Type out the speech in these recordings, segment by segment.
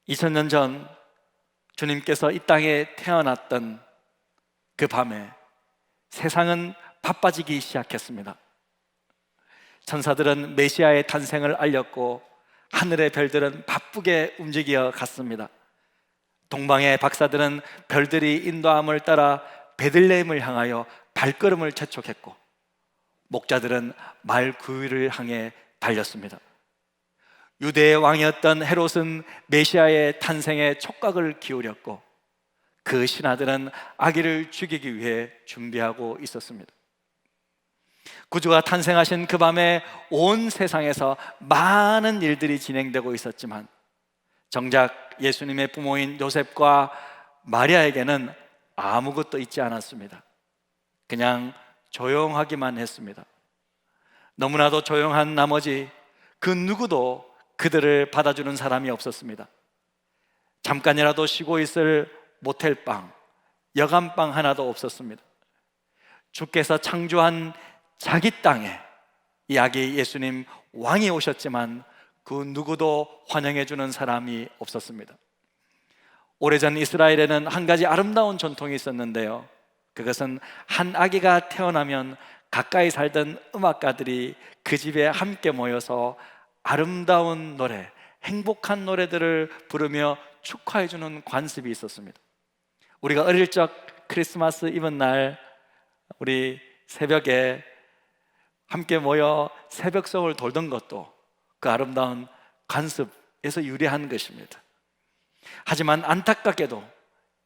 2000년 전 주님께서 이 땅에 태어났던 그 밤에 세상은 바빠지기 시작했습니다. 천사들은 메시아의 탄생을 알렸고 하늘의 별들은 바쁘게 움직여 갔습니다. 동방의 박사들은 별들이 인도함을 따라 베들레헴을 향하여 발걸음을 재촉했고, 목자들은 말 구유를 향해 달렸습니다. 유대의 왕이었던 헤롯은 메시아의 탄생에 촉각을 기울였고, 그 신하들은 아기를 죽이기 위해 준비하고 있었습니다. 구주가 탄생하신 그 밤에 온 세상에서 많은 일들이 진행되고 있었지만, 정작 예수님의 부모인 요셉과 마리아에게는 아무것도 있지 않았습니다. 그냥 조용하기만 했습니다. 너무나도 조용한 나머지 그 누구도 그들을 받아주는 사람이 없었습니다. 잠깐이라도 쉬고 있을 모텔방, 여간방 하나도 없었습니다. 주께서 창조한 자기 땅에 이 아기 예수님 왕이 오셨지만 그 누구도 환영해주는 사람이 없었습니다. 오래전 이스라엘에는 한 가지 아름다운 전통이 있었는데요, 그것은 한 아기가 태어나면 가까이 살던 음악가들이 그 집에 함께 모여서 아름다운 노래, 행복한 노래들을 부르며 축하해주는 관습이 있었습니다. 우리가 어릴 적 크리스마스 이브 날 우리 새벽에 함께 모여 새벽송을 돌던 것도 그 아름다운 관습에서 유래한 것입니다. 하지만 안타깝게도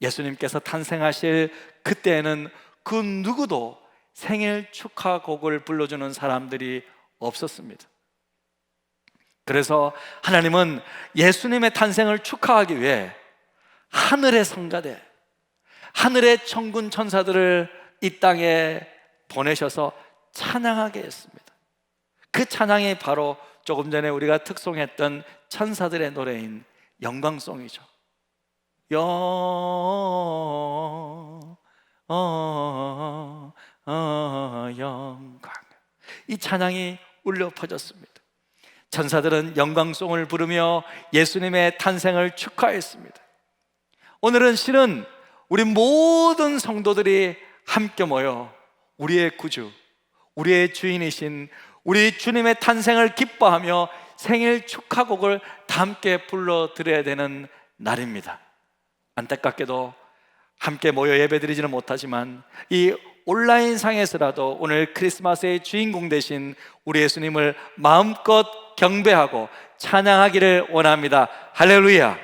예수님께서 탄생하실 그때에는 그 누구도 생일 축하곡을 불러주는 사람들이 없었습니다. 그래서 하나님은 예수님의 탄생을 축하하기 위해 하늘의 성가대, 하늘의 천군 천사들을 이 땅에 보내셔서 찬양하게 했습니다. 그 찬양이 바로 조금 전에 우리가 특송했던 천사들의 노래인 영광송이죠. 영광, 이 찬양이 울려 퍼졌습니다. 천사들은 영광송을 부르며 예수님의 탄생을 축하했습니다. 오늘은 실은 우리 모든 성도들이 함께 모여 우리의 구주, 우리의 주인이신 우리 주님의 탄생을 기뻐하며 생일 축하곡을 다 함께 불러드려야 되는 날입니다. 안타깝게도 함께 모여 예배드리지는 못하지만 이 온라인 상에서라도 오늘 크리스마스의 주인공 되신 우리 예수님을 마음껏 경배하고 찬양하기를 원합니다. 할렐루야!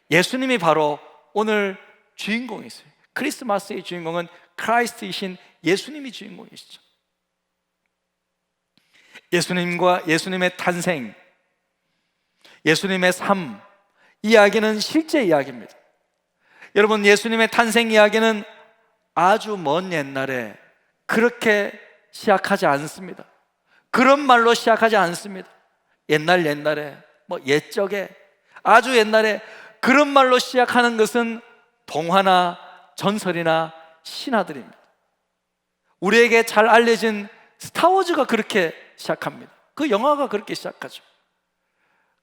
예수님이 바로 오늘 주인공이세요. 크리스마스의 주인공은 크라이스트이신 예수님이 주인공이시죠. 예수님과 예수님의 탄생, 예수님의 삶, 이 이야기는 실제 이야기입니다. 여러분, 예수님의 탄생 이야기는 아주 먼 옛날에 그렇게 시작하지 않습니다. 그런 말로 시작하지 않습니다. 옛날에, 옛적에, 아주 옛날에 그런 말로 시작하는 것은 동화나 전설이나 신화들입니다. 우리에게 잘 알려진 스타워즈가 그렇게 시작합니다. 그 영화가 그렇게 시작하죠.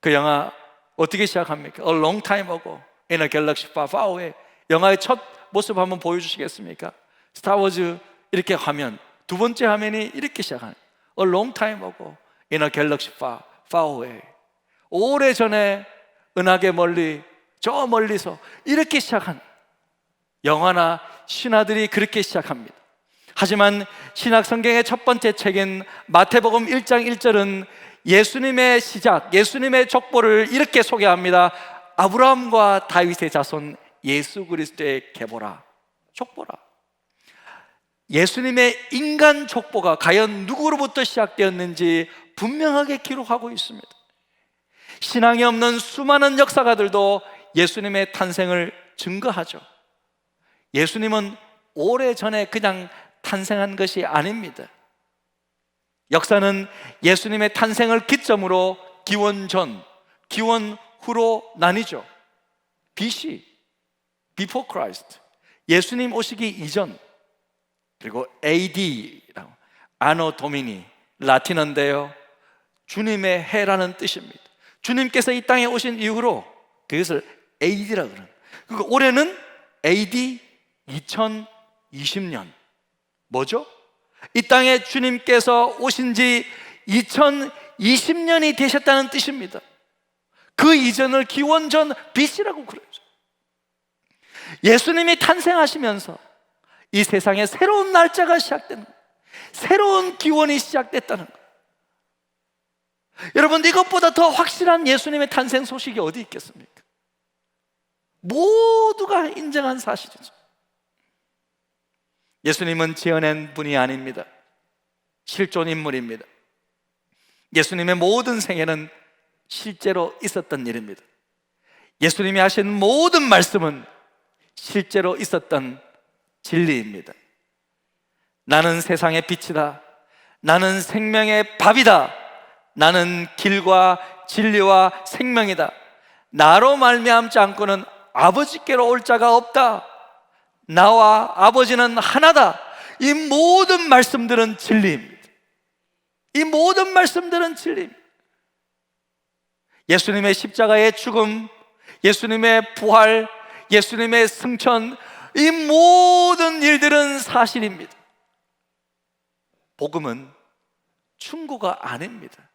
그 영화 어떻게 시작합니까? A long time ago in a galaxy far, far away. 영화의 첫 모습 한번 보여주시겠습니까? 스타워즈 이렇게 화면, 두 번째 화면이 이렇게 시작하는 A long time ago in a galaxy far, far away. 오래전에 은하계 멀리, 저 멀리서 이렇게 시작한 영화나 신화들이 그렇게 시작합니다. 하지만 신약 성경의 첫 번째 책인 마태복음 1장 1절은 예수님의 시작, 예수님의 족보를 이렇게 소개합니다. 아브라함과 다윗의 자손 예수 그리스도의 계보라, 족보라. 예수님의 인간 족보가 과연 누구로부터 시작되었는지 분명하게 기록하고 있습니다. 신앙이 없는 수많은 역사가들도 예수님의 탄생을 증거하죠. 예수님은 오래전에 그냥 탄생한 것이 아닙니다. 역사는 예수님의 탄생을 기점으로 기원 전, 기원 후로 나뉘죠. BC, Before Christ, 예수님 오시기 이전, 그리고 AD라고, Anno Domini, 라틴어인데요, 주님의 해라는 뜻입니다. 주님께서 이 땅에 오신 이후로 그것을 AD라 그러는. 그러니까 올해는 AD 2020년. 뭐죠? 이 땅에 주님께서 오신 지 2020년이 되셨다는 뜻입니다. 그 이전을 기원전 BC라고 그러죠. 예수님이 탄생하시면서 이 세상에 새로운 날짜가 시작되는 거예요. 새로운 기원이 시작됐다는 거예요. 여러분, 이것보다 더 확실한 예수님의 탄생 소식이 어디 있겠습니까? 모두가 인정한 사실이죠. 예수님은 지어낸 분이 아닙니다. 실존 인물입니다. 예수님의 모든 생애는 실제로 있었던 일입니다. 예수님이 하신 모든 말씀은 실제로 있었던 진리입니다. 나는 세상의 빛이다. 나는 생명의 밥이다. 나는 길과 진리와 생명이다. 나로 말미암지 않고는 아버지께로 올 자가 없다. 나와 아버지는 하나다. 이 모든 말씀들은 진리입니다. 이 모든 말씀들은 진리입니다. 예수님의 십자가의 죽음, 예수님의 부활, 예수님의 승천, 이 모든 일들은 사실입니다. 복음은 충고가 아닙니다.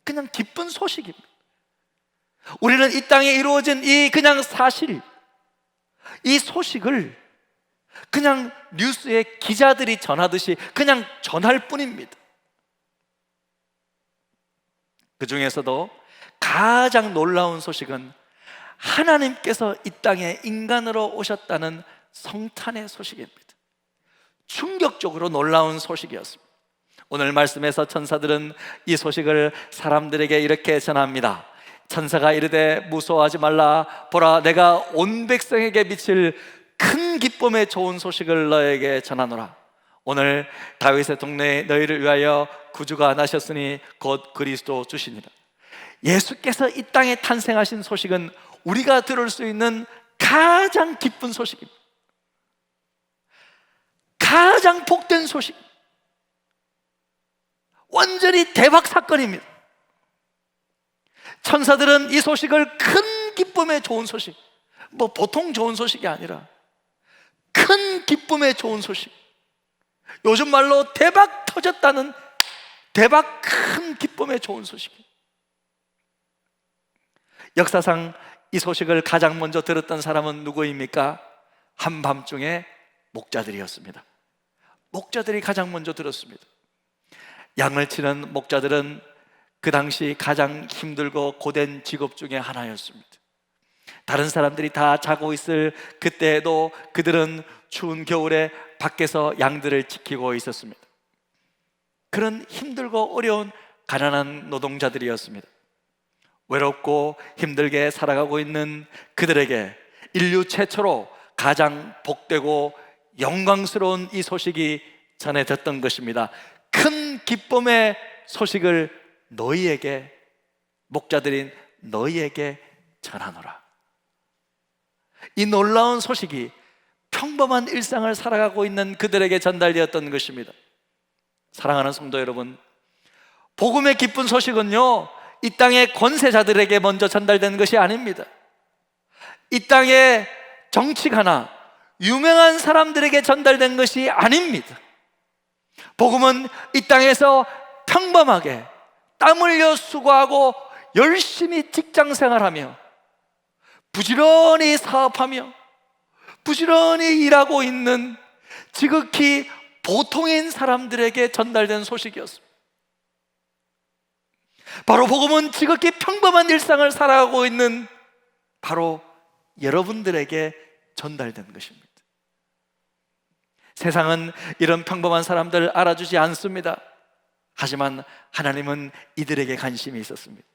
그냥 기쁜 소식입니다. 우리는 이 땅에 이루어진 이 그냥 사실, 이 소식을 그냥 뉴스에 기자들이 전하듯이 그냥 전할 뿐입니다. 그 중에서도 가장 놀라운 소식은 하나님께서 이 땅에 인간으로 오셨다는 성탄의 소식입니다. 충격적으로 놀라운 소식이었습니다. 오늘 말씀에서 천사들은 이 소식을 사람들에게 이렇게 전합니다. 천사가 이르되 무서워하지 말라. 보라, 내가 온 백성에게 미칠 큰 기쁨의 좋은 소식을 너에게 전하노라. 오늘 다윗의 동네에 너희를 위하여 구주가 나셨으니 곧 그리스도 주시니라. 예수께서 이 땅에 탄생하신 소식은 우리가 들을 수 있는 가장 기쁜 소식입니다. 가장 복된 소식, 완전히 대박 사건입니다. 천사들은 이 소식을 큰 기쁨의 좋은 소식, 뭐 보통 좋은 소식이 아니라 큰 기쁨의 좋은 소식, 요즘 말로 대박 터졌다는 대박 큰 기쁨의 좋은 소식. 역사상 이 소식을 가장 먼저 들었던 사람은 누구입니까? 한밤중에 목자들이었습니다. 목자들이 가장 먼저 들었습니다. 양을 치는 목자들은 그 당시 가장 힘들고 고된 직업 중에 하나였습니다. 다른 사람들이 다 자고 있을 그때에도 그들은 추운 겨울에 밖에서 양들을 지키고 있었습니다. 그런 힘들고 어려운 가난한 노동자들이었습니다. 외롭고 힘들게 살아가고 있는 그들에게 인류 최초로 가장 복되고 영광스러운 이 소식이 전해졌던 것입니다. 큰 기쁨의 소식을 너희에게, 목자들인 너희에게 전하노라. 이 놀라운 소식이 평범한 일상을 살아가고 있는 그들에게 전달되었던 것입니다. 사랑하는 성도 여러분, 복음의 기쁜 소식은요, 이 땅의 권세자들에게 먼저 전달된 것이 아닙니다. 이 땅의 정치가나 유명한 사람들에게 전달된 것이 아닙니다. 복음은 이 땅에서 평범하게 땀 흘려 수고하고 열심히 직장 생활하며 부지런히 사업하며 부지런히 일하고 있는 지극히 보통인 사람들에게 전달된 소식이었습니다. 바로 복음은 지극히 평범한 일상을 살아가고 있는 바로 여러분들에게 전달된 것입니다. 세상은 이런 평범한 사람들을 알아주지 않습니다. 하지만 하나님은 이들에게 관심이 있었습니다.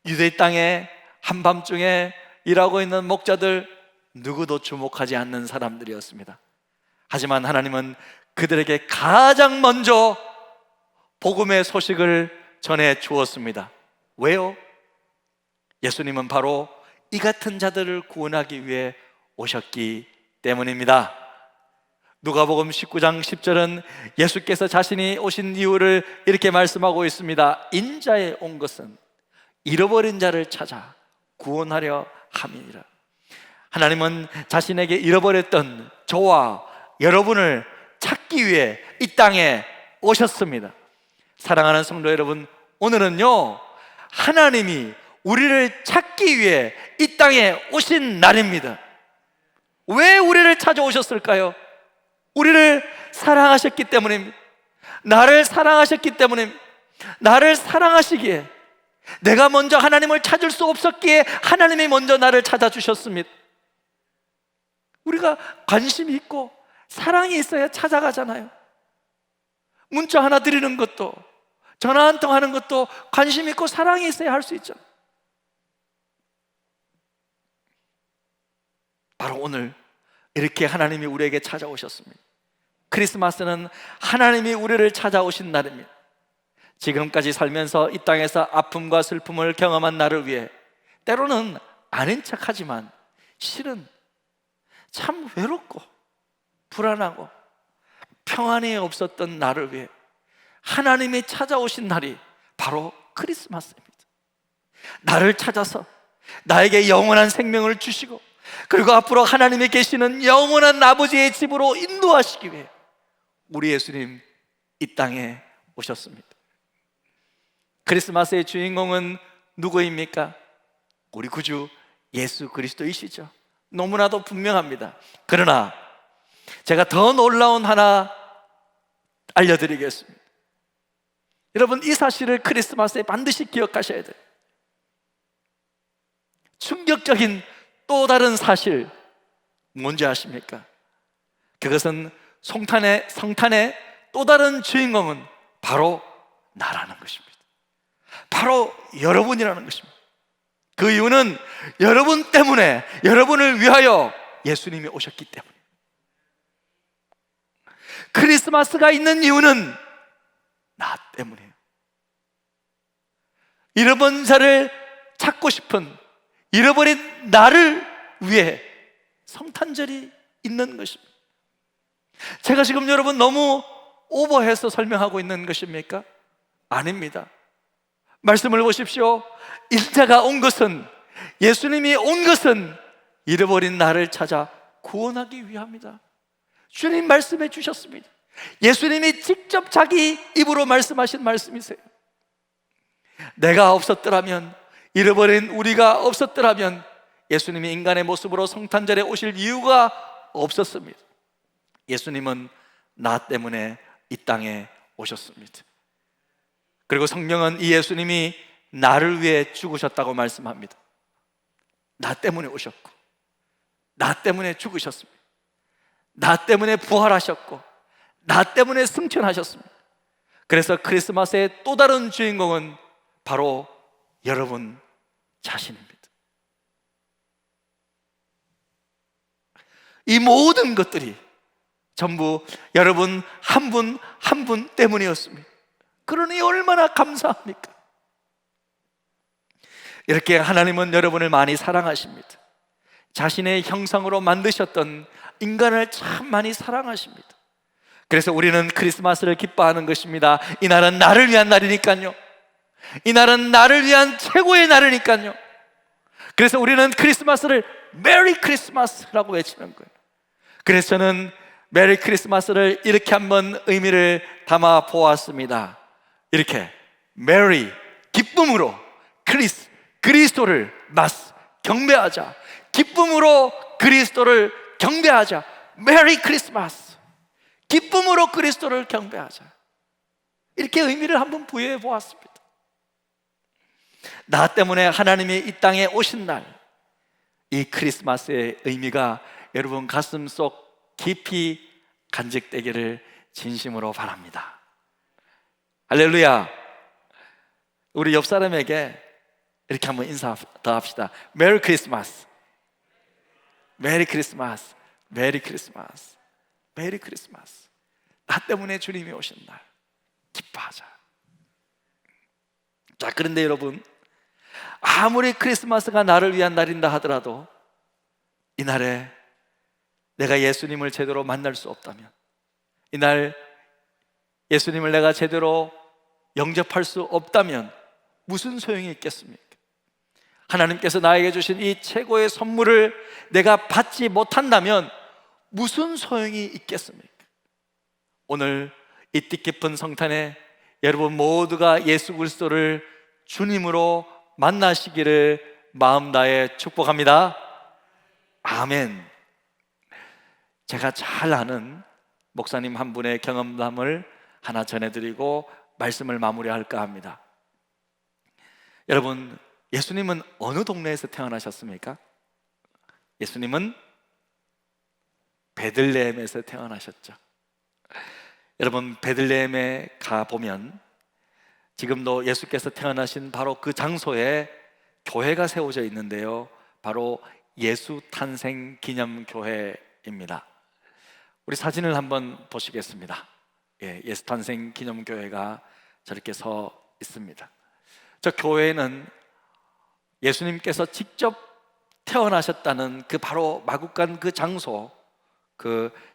유대 땅에 한밤중에 일하고 있는 목자들, 누구도 주목하지 않는 사람들이었습니다. 하지만 하나님은 그들에게 가장 먼저 복음의 소식을 전해 주었습니다. 왜요? 예수님은 바로 이 같은 자들을 구원하기 위해 오셨기 때문입니다. 누가복음 19장 10절은 예수께서 자신이 오신 이유를 이렇게 말씀하고 있습니다. 인자에 온 것은 잃어버린 자를 찾아 구원하려 함이니라. 하나님은 자신에게 잃어버렸던 저와 여러분을 찾기 위해 이 땅에 오셨습니다. 사랑하는 성도 여러분, 오늘은요 하나님이 우리를 찾기 위해 이 땅에 오신 날입니다. 왜 우리를 찾아오셨을까요? 우리를 사랑하셨기 때문입니다. 나를 사랑하셨기 때문입니다. 나를 사랑하시기에, 내가 먼저 하나님을 찾을 수 없었기에 하나님이 먼저 나를 찾아주셨습니다. 우리가 관심이 있고 사랑이 있어야 찾아가잖아요. 문자 하나 드리는 것도, 전화 한 통 하는 것도 관심 있고 사랑이 있어야 할 수 있죠. 바로 오늘 이렇게 하나님이 우리에게 찾아오셨습니다. 크리스마스는 하나님이 우리를 찾아오신 날입니다. 지금까지 살면서 이 땅에서 아픔과 슬픔을 경험한 나를 위해, 때로는 아닌 척하지만 실은 참 외롭고 불안하고 평안이 없었던 나를 위해 하나님이 찾아오신 날이 바로 크리스마스입니다. 나를 찾아서 나에게 영원한 생명을 주시고, 그리고 앞으로 하나님이 계시는 영원한 아버지의 집으로 인도하시기 위해 우리 예수님 이 땅에 오셨습니다. 크리스마스의 주인공은 누구입니까? 우리 구주 예수 그리스도이시죠. 너무나도 분명합니다. 그러나 제가 더 놀라운 하나 알려드리겠습니다. 여러분, 이 사실을 크리스마스에 반드시 기억하셔야 돼요. 충격적인 또 다른 사실, 뭔지 아십니까? 그것은 성탄의 또 다른 주인공은 바로 나라는 것입니다. 바로 여러분이라는 것입니다. 그 이유는 여러분 때문에, 여러분을 위하여 예수님이 오셨기 때문에. 크리스마스가 있는 이유는 나 때문이에요. 잃어버린 자를 찾고 싶은, 잃어버린 나를 위해 성탄절이 있는 것입니다. 제가 지금 여러분 너무 오버해서 설명하고 있는 것입니까? 아닙니다. 말씀을 보십시오. 인자가 온 것은, 예수님이 온 것은 잃어버린 나를 찾아 구원하기 위함이다. 주님 말씀해 주셨습니다. 예수님이 직접 자기 입으로 말씀하신 말씀이세요. 내가 없었더라면, 잃어버린 우리가 없었더라면 예수님이 인간의 모습으로 성탄절에 오실 이유가 없었습니다. 예수님은 나 때문에 이 땅에 오셨습니다. 그리고 성경은 이 예수님이 나를 위해 죽으셨다고 말씀합니다. 나 때문에 오셨고, 나 때문에 죽으셨습니다. 나 때문에 부활하셨고, 나 때문에 승천하셨습니다. 그래서 크리스마스의 또 다른 주인공은 바로 여러분 자신입니다. 이 모든 것들이 전부 여러분 한 분 한 분 때문이었습니다. 그러니 얼마나 감사합니까? 이렇게 하나님은 여러분을 많이 사랑하십니다. 자신의 형상으로 만드셨던 인간을 참 많이 사랑하십니다. 그래서 우리는 크리스마스를 기뻐하는 것입니다. 이 날은 나를 위한 날이니까요. 이 날은 나를 위한 최고의 날이니까요. 그래서 우리는 크리스마스를 메리 크리스마스라고 외치는 거예요. 그래서 저는 메리 크리스마스를 이렇게 한번 의미를 담아 보았습니다. 이렇게 메리, 기쁨으로, 그리스도를 경배하자. 기쁨으로 그리스도를 경배하자. 메리 크리스마스, 기쁨으로 그리스도를 경배하자. 이렇게 의미를 한번 부여해 보았습니다. 나 때문에 하나님이 이 땅에 오신 날, 이 크리스마스의 의미가 여러분 가슴 속 깊이 간직되기를 진심으로 바랍니다. 할렐루야. 우리 옆 사람에게 이렇게 한번 인사 더 합시다. 메리 크리스마스, 메리 크리스마스, 메리 크리스마스, 메리 크리스마스. 나 때문에 주님이 오신 날 기뻐하자. 자, 그런데 여러분, 아무리 크리스마스가 나를 위한 날인다 하더라도 이 날에 내가 예수님을 제대로 만날 수 없다면, 이날 예수님을 내가 제대로 영접할 수 없다면 무슨 소용이 있겠습니까? 하나님께서 나에게 주신 이 최고의 선물을 내가 받지 못한다면 무슨 소용이 있겠습니까? 오늘 이 뜻깊은 성탄에 여러분 모두가 예수 그리스도를 주님으로 만나시기를 마음 다해 축복합니다. 아멘. 제가 잘 아는 목사님 한 분의 경험담을 하나 전해드리고 말씀을 마무리할까 합니다. 여러분, 예수님은 어느 동네에서 태어나셨습니까? 예수님은 베들레헴에서 태어나셨죠. 여러분, 베들레헴에 가보면 지금도 예수께서 태어나신 바로 그 장소에 교회가 세워져 있는데요, 바로 예수 탄생 기념교회입니다. 우리 사진을 한번 보시겠습니다. 예수 탄생 기념교회가 저렇게 서 있습니다. 저 교회는 예수님께서 직접 태어나셨다는 그 바로 마국간 그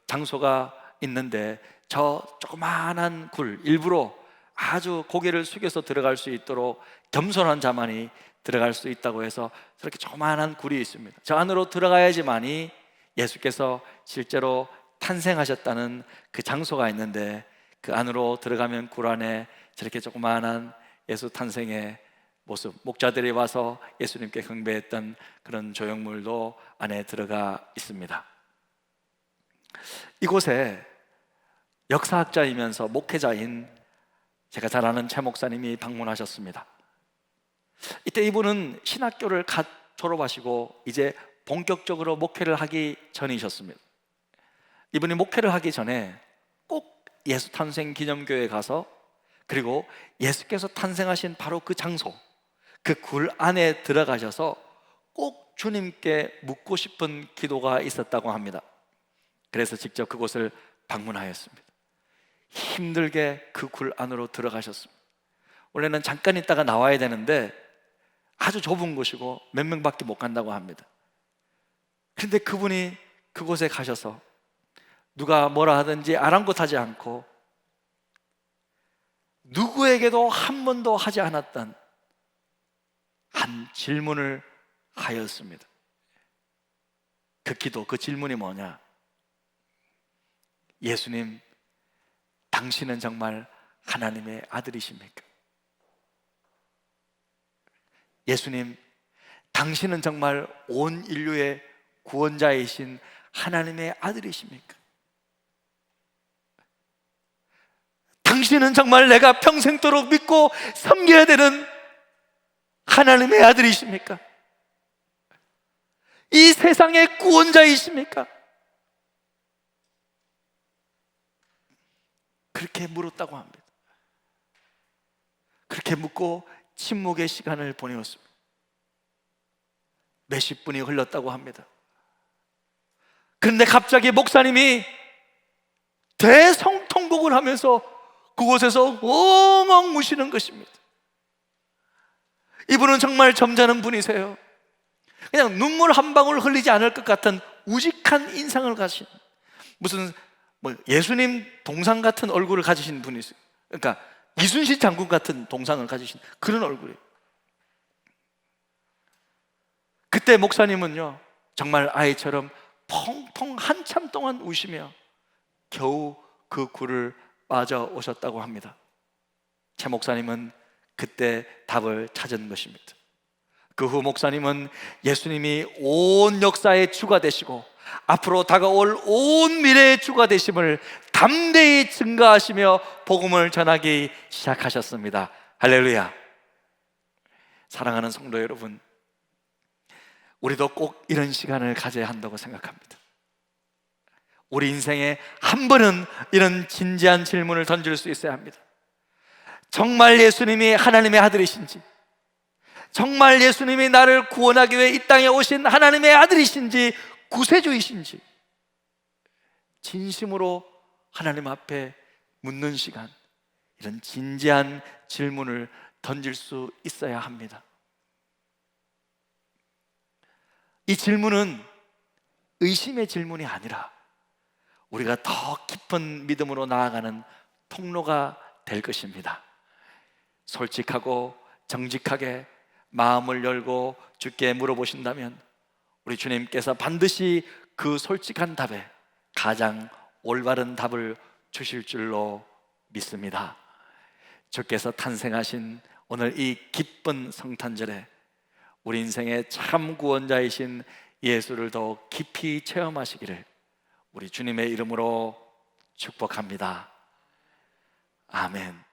장소가 있는데, 저 조그마한 굴, 일부러 아주 고개를 숙여서 들어갈 수 있도록 겸손한 자만이 들어갈 수 있다고 해서 저렇게 조그마한 굴이 있습니다. 저 안으로 들어가야지만이 예수께서 실제로 탄생하셨다는 그 장소가 있는데, 그 안으로 들어가면 굴 안에 저렇게 조그마한 예수 탄생의 모습, 목자들이 와서 예수님께 경배했던 그런 조형물도 안에 들어가 있습니다. 이곳에 역사학자이면서 목회자인 제가 잘 아는 최 목사님이 방문하셨습니다. 이때 이분은 신학교를 갓 졸업하시고 이제 본격적으로 목회를 하기 전이셨습니다. 이분이 목회를 하기 전에 꼭 예수 탄생 기념교회에 가서, 그리고 예수께서 탄생하신 바로 그 장소, 그 굴 안에 들어가셔서 꼭 주님께 묻고 싶은 기도가 있었다고 합니다. 그래서 직접 그곳을 방문하였습니다. 힘들게 그 굴 안으로 들어가셨습니다. 원래는 잠깐 있다가 나와야 되는데 아주 좁은 곳이고 몇 명밖에 못 간다고 합니다. 그런데 그분이 그곳에 가셔서 누가 뭐라 하든지 아랑곳하지 않고 누구에게도 한 번도 하지 않았던 한 질문을 하였습니다. 그 기도, 그 질문이 뭐냐? 예수님, 당신은 정말 하나님의 아들이십니까? 예수님, 당신은 정말 온 인류의 구원자이신 하나님의 아들이십니까? 당신은 정말 내가 평생도록 믿고 섬겨야 되는 하나님의 아들이십니까? 이 세상의 구원자이십니까? 그렇게 물었다고 합니다. 그렇게 묻고 침묵의 시간을 보내었습니다. 몇십 분이 흘렀다고 합니다. 그런데 갑자기 목사님이 대성통곡을 하면서 그곳에서 엉엉 우시는 것입니다. 이분은 정말 점잖은 분이세요. 그냥 눈물 한 방울 흘리지 않을 것 같은 우직한 인상을 가신, 무슨 예수님 동상 같은 얼굴을 가지신 분이세요. 그러니까 이순신 장군 같은 동상을 가지신 그런 얼굴이에요. 그때 목사님은요, 정말 아이처럼 펑펑 한참 동안 우시며 겨우 그 굴을 빠져오셨다고 합니다. 최 목사님은 그때 답을 찾은 것입니다. 그 후 목사님은 예수님이 온 역사의 주가 되시고 앞으로 다가올 온 미래의 주가 되심을 담대히 증거하시며 복음을 전하기 시작하셨습니다. 할렐루야. 사랑하는 성도 여러분, 우리도 꼭 이런 시간을 가져야 한다고 생각합니다. 우리 인생에 한 번은 이런 진지한 질문을 던질 수 있어야 합니다. 정말 예수님이 하나님의 아들이신지, 정말 예수님이 나를 구원하기 위해 이 땅에 오신 하나님의 아들이신지, 구세주이신지 진심으로 하나님 앞에 묻는 시간, 이런 진지한 질문을 던질 수 있어야 합니다. 이 질문은 의심의 질문이 아니라 우리가 더 깊은 믿음으로 나아가는 통로가 될 것입니다. 솔직하고 정직하게 마음을 열고 주께 물어보신다면 우리 주님께서 반드시 그 솔직한 답에 가장 올바른 답을 주실 줄로 믿습니다. 주께서 탄생하신 오늘 이 기쁜 성탄절에 우리 인생의 참 구원자이신 예수를 더욱 깊이 체험하시기를 우리 주님의 이름으로 축복합니다. 아멘.